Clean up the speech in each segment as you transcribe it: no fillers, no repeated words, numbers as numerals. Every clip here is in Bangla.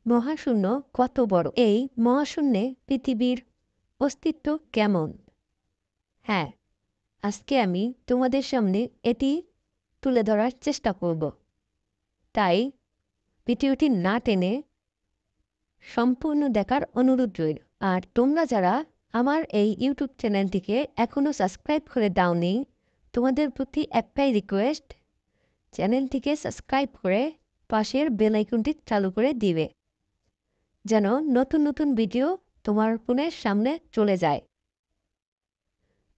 মহাশূন্য কত বড়? এই মহাশূন্যে পৃথিবীর অস্তিত্ব কেমন? হ্যাঁ, আজকে আমি তোমাদের সামনে এটি তুলে ধরার চেষ্টা করব। তাই ভিডিওটি না টেনে সম্পূর্ণ দেখার অনুরোধ রইল। আর তোমরা যারা আমার এই ইউটিউব চ্যানেলটিকে এখনও সাবস্ক্রাইব করে দাওনি, তোমাদের প্রতি একটাই রিকোয়েস্ট, চ্যানেলটিকে সাবস্ক্রাইব করে পাশের বেল আইকনটি চালু করে দিবে, যেন নতুন নতুন ভিডিও তোমার ফোনের সামনে চলে যায়।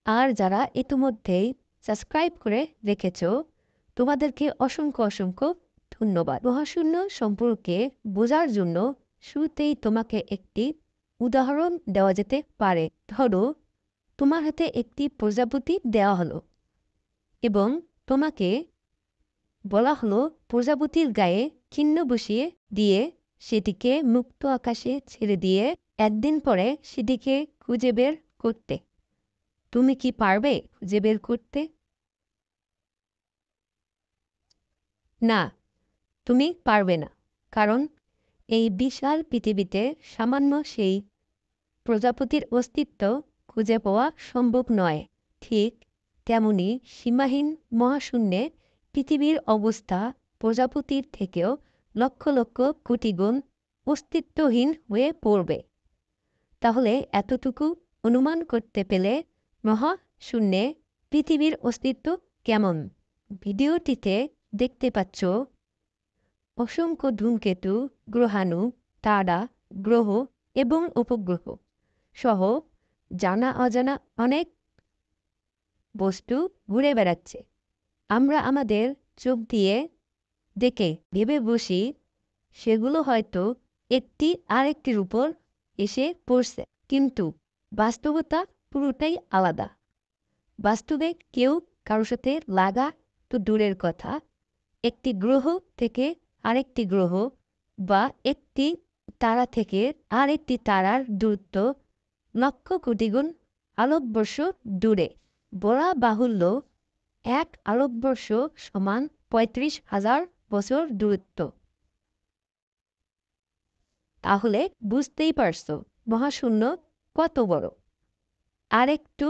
আর যারা ইতিমধ্যেই সাবস্ক্রাইব করে রেখেছ, তোমাদেরকে অসংখ্য অসংখ্য ধন্যবাদ। মহাশূন্য সম্পর্কে বোঝার জন্য শুরুতেই তোমাকে একটি উদাহরণ দেওয়া যেতে পারে। ধরো, তোমার হাতে একটি প্রজাপতি দেওয়া হলো এবং তোমাকে বলা হলো প্রজাপতির গায়ে চিহ্ন বসিয়ে দিয়ে সেটিকে মুক্ত আকাশে ছেড়ে দিয়ে একদিন পরে সেটিকে খুঁজে বের করতে। তুমি কি পারবে খুঁজে বের করতে? না, তুমি পারবে না। কারণ এই বিশাল পৃথিবীতে সামান্য সেই প্রজাপতির অস্তিত্ব খুঁজে পাওয়া সম্ভব নয়। ঠিক তেমনি সীমাহীন মহাশূন্যে পৃথিবীর অবস্থা প্রজাপতির থেকেও লক্ষ লক্ষ কোটি গুণ অস্তিত্বহীন হয়ে পড়বে। তাহলে এতটুকু অনুমান করতে পেলে মহাশূন্যে পৃথিবীর অস্তিত্ব কেমন? ভিডিওটিতে দেখতে পাচ্ছ অসংখ্য ধূমকেতু, গ্রহাণু, তারা, গ্রহ এবং উপগ্রহ সহ জানা অজানা অনেক বস্তু ঘুরে বেড়াচ্ছে। আমরা আমাদের চোখ দিয়ে দেখে ভেবে বসি সেগুলো হয়তো একটি আরেকটির উপর এসে পড়ছে, কিন্তু বাস্তবতা পুরোটাই আলাদা। বাস্তবে কেউ কারোর সাথে লাগা তো দূরের কথা, একটি গ্রহ থেকে আরেকটি গ্রহ বা একটি তারা থেকে আরেকটি তারার দূরত্ব লক্ষ কোটি গুণ আলোকবর্ষ দূরে। বলা বাহুল্য, এক আলোকবর্ষ সমান ৩৫,০০০ বছর দূরত্ব। তাহলে বুঝতেই পারছো মহাশূন্য কত বড়। আর একটু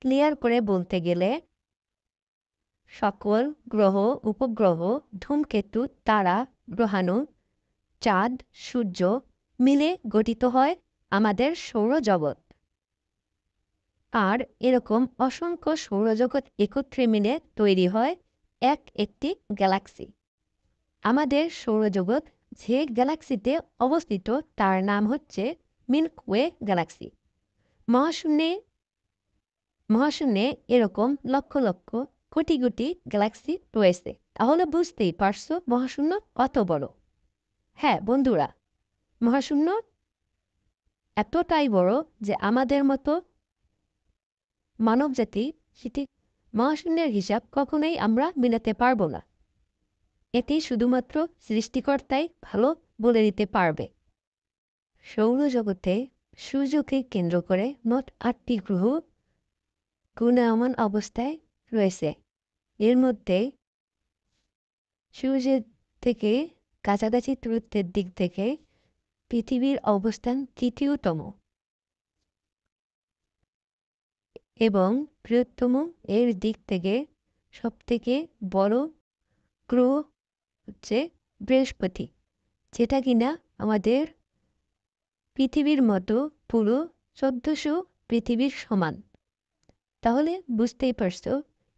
ক্লিয়ার করে বলতে গেলে, সকল গ্রহ, উপগ্রহ, ধূমকেতু, তারা, গ্রহাণু, চাঁদ, সূর্য মিলে গঠিত হয় আমাদের সৌরজগৎ। আর এরকম অসংখ্য সৌরজগৎ একত্রে মিলে তৈরি হয় একটি গ্যালাক্সি। আমাদের সৌরজগৎ যে গ্যালাক্সিতে অবস্থিত তার নাম হচ্ছে মিল্কি গ্যালাক্সি। মহাশূন্যে এরকম লক্ষ লক্ষ কোটি কোটি গ্যালাক্সি রয়েছে। তাহলে বুঝতেই পারছো মহাশূন্য কত বড়। হ্যাঁ বন্ধুরা, মহাশূন্য এতটাই বড় যে আমাদের মতো মানবজাতি সেটি মহাশূন্যের হিসাব কখনোই আমরা মিলাতে পারব না। এটি শুধুমাত্র সৃষ্টিকর্তাই ভালো বলে দিতে পারবে। সৌরজগতে সূর্যকে কেন্দ্র করে মোট ৮টি গ্রহ ঘূর্ণায়মান অবস্থায় রয়েছে। এর মধ্যে সূর্যের থেকে কাছাকাছি দূরত্বের দিক থেকে পৃথিবীর অবস্থান তৃতীয়তম এবং বৃহত্তম এর দিক থেকে সবথেকে বড় গ্রহ হচ্ছে বৃহস্পতি, যেটা কিনা আমাদের পৃথিবীর মতো পুরো ১৪০০ পৃথিবীর সমান। তাহলে বুঝতেই পারছো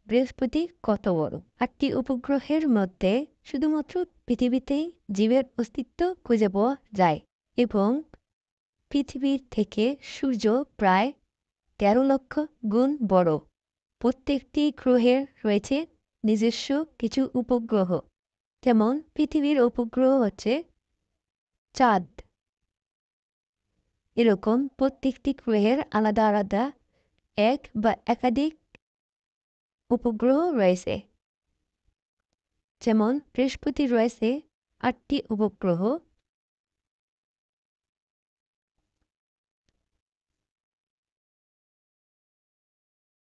বৃহস্পতি কত বড়। ৮টি উপগ্রহের মধ্যে শুধুমাত্র পৃথিবীতেই জীবের অস্তিত্ব খুঁজে পাওয়া যায় এবং পৃথিবীর থেকে সূর্য প্রায় ১৩ লক্ষ গুণ বড়। প্রত্যেকটি গ্রহের রয়েছে নিজস্ব কিছু উপগ্রহ। যেমন পৃথিবীর উপগ্রহ হচ্ছে চাঁদ। এরকম প্রত্যেকটি গ্রহের আলাদা আলাদা এক বা একাধিক উপগ্রহ রয়েছে। যেমন বৃহস্পতি রয়েছে ৮টি উপগ্রহ,